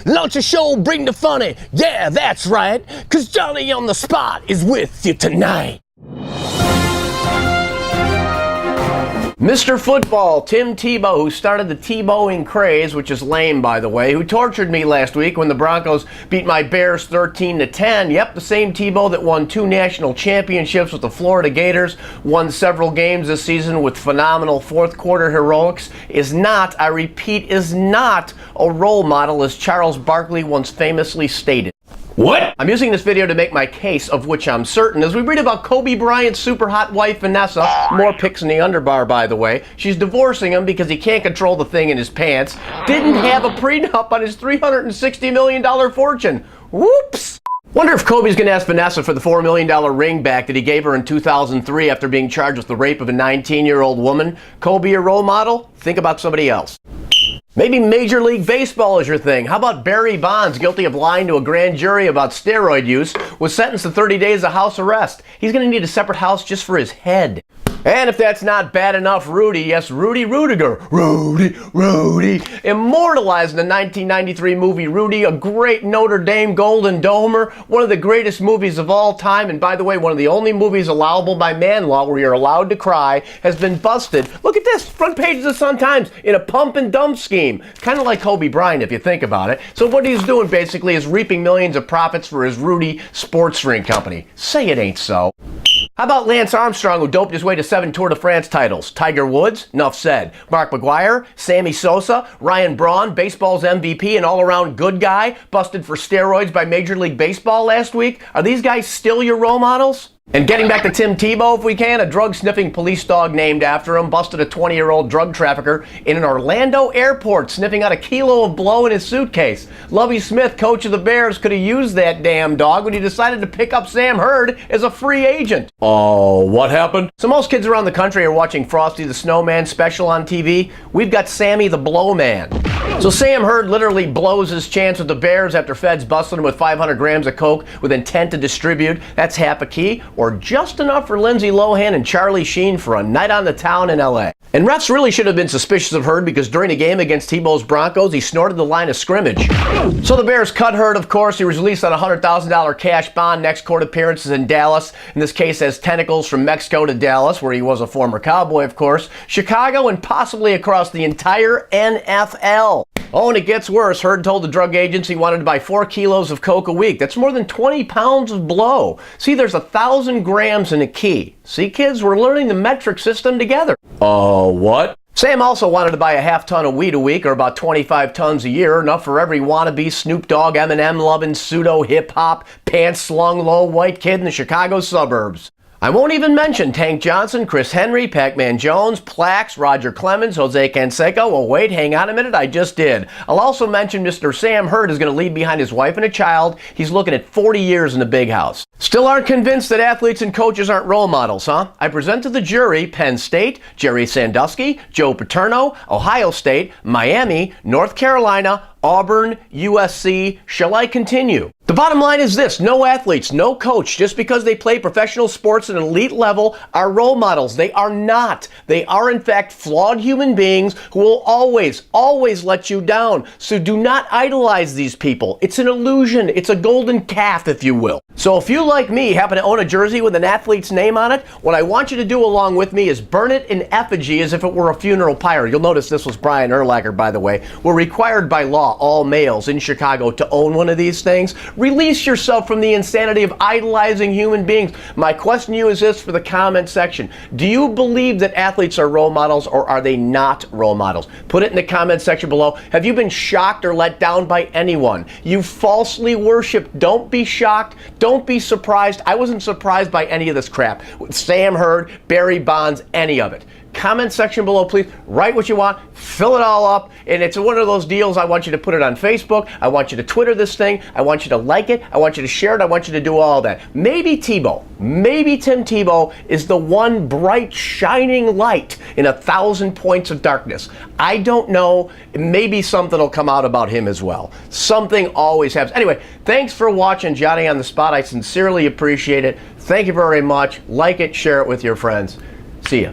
Launch a show, bring the funny. Yeah, that's right. 'Cause Johnny on the spot is with you tonight. Mr. Football, Tim Tebow, who started the Tebowing craze, which is lame, by the way, who tortured me last week when the Broncos beat my Bears 13-10. Yep, the same Tebow that won 2 national championships with the Florida Gators, won several games this season with phenomenal fourth-quarter heroics, is not, I repeat, is not a role model, as Charles Barkley once famously stated. What? I'm using this video to make my case, of which I'm certain, as we read about Kobe Bryant's super hot wife, Vanessa. More pics in the underbar, by the way. She's divorcing him because he can't control the thing in his pants. Didn't have a prenup on his $360 million fortune. Whoops! Wonder if Kobe's gonna ask Vanessa for the $4 million ring back that he gave her in 2003 after being charged with the rape of a 19-year-old woman. Kobe a role model? Think about somebody else. Maybe Major League Baseball is your thing. How about Barry Bonds, guilty of lying to a grand jury about steroid use, was sentenced to 30 days of house arrest? He's going to need a separate house just for his head. And if that's not bad enough, Rudy, yes, Rudy Rudiger, Rudy, immortalized in the 1993 movie Rudy, a great Notre Dame Golden Domer, one of the greatest movies of all time, and by the way, one of the only movies allowable by man law where you're allowed to cry, has been busted. Look at this, front page of the Sun-Times, in a pump and dump scheme. Kind of like Kobe Bryant, if you think about it. So what he's doing, basically, is reaping millions of profits for his Rudy sports drink company. Say it ain't so. How about Lance Armstrong, who doped his way to 7 Tour de France titles? Tiger Woods? Nuff said. Mark McGwire? Sammy Sosa? Ryan Braun, baseball's MVP and all-around good guy, busted for steroids by Major League Baseball last week? Are these guys still your role models? And getting back to Tim Tebow, if we can, a drug-sniffing police dog named after him busted a 20-year-old drug trafficker in an Orlando airport, sniffing out a kilo of blow in his suitcase. Lovie Smith, coach of the Bears, could have used that damn dog when he decided to pick up Sam HURD as a free agent. Oh, what happened? So most kids around the country are watching Frosty the Snowman special on TV. We've got Sammy the Blowman. So Sam HURD literally blows his chance with the Bears after feds busted him with 500 grams of coke with intent to distribute. That's half a key, or just enough for Lindsay Lohan and Charlie Sheen for a night on the town in LA. And refs really should have been suspicious of HURD because during a game against Tebow's Broncos, he snorted the line of scrimmage. So the Bears cut HURD, of course. He was released on a $100,000 cash bond. Next court appearance is in Dallas. In this case, has tentacles from Mexico to Dallas, where he was a former Cowboy, of course, Chicago, and possibly across the entire NFL. Oh, and it gets worse. HURD told the drug agents he wanted to buy 4 kilos of coke a week. That's more than 20 pounds of blow. See, there's 1,000 grams in a key. See, kids, we're learning the metric system together. What? Sam also wanted to buy a half-ton of weed a week, or about 25 tons a year, enough for every wannabe Snoop Dogg, Eminem-loving, pseudo-hip-hop, pants-slung low white kid in the Chicago suburbs. I won't even mention Tank Johnson, Chris Henry, Pac-Man Jones, Plax, Roger Clemens, Jose Canseco. Oh wait, hang on a minute, I just did. I'll also mention Mr. Sam HURD is going to leave behind his wife and a child. He's looking at 40 years in the big house. Still aren't convinced that athletes and coaches aren't role models, huh? I present to the jury Penn State, Jerry Sandusky, Joe Paterno, Ohio State, Miami, North Carolina, Auburn, USC. Shall I continue? The bottom line is this: no athletes, no coach, just because they play professional sports at an elite level, are role models. They are not. They are, in fact, flawed human beings who will always, always let you down. So do not idolize these people. It's an illusion. It's a golden calf, if you will. So if you, like me, happen to own a jersey with an athlete's name on it, what I want you to do along with me is burn it in effigy as if it were a funeral pyre. You'll notice this was Brian Urlacher, by the way. We're required by law, all males in Chicago, to own one of these things. Release yourself from the insanity of idolizing human beings. My question to you is this for the comment section. Do you believe that athletes are role models, or are they not role models? Put it in the comment section below. Have you been shocked or let down by anyone you falsely worship? Don't be shocked. Don't be surprised. I wasn't surprised by any of this crap. Sam HURD, Barry Bonds, any of it. Comment section below, please. Write what you want. Fill it all up. And it's one of those deals. I want you to put it on Facebook. I want you to Twitter this thing. I want you to like it. I want you to share it. I want you to do all that. Maybe Tebow, maybe Tim Tebow is the one bright, shining light in 1,000 points of darkness. I don't know. Maybe something will come out about him as well. Something always happens. Anyway, thanks for watching Johnny on the Spot. I sincerely appreciate it. Thank you very much. Like it, share it with your friends. See ya.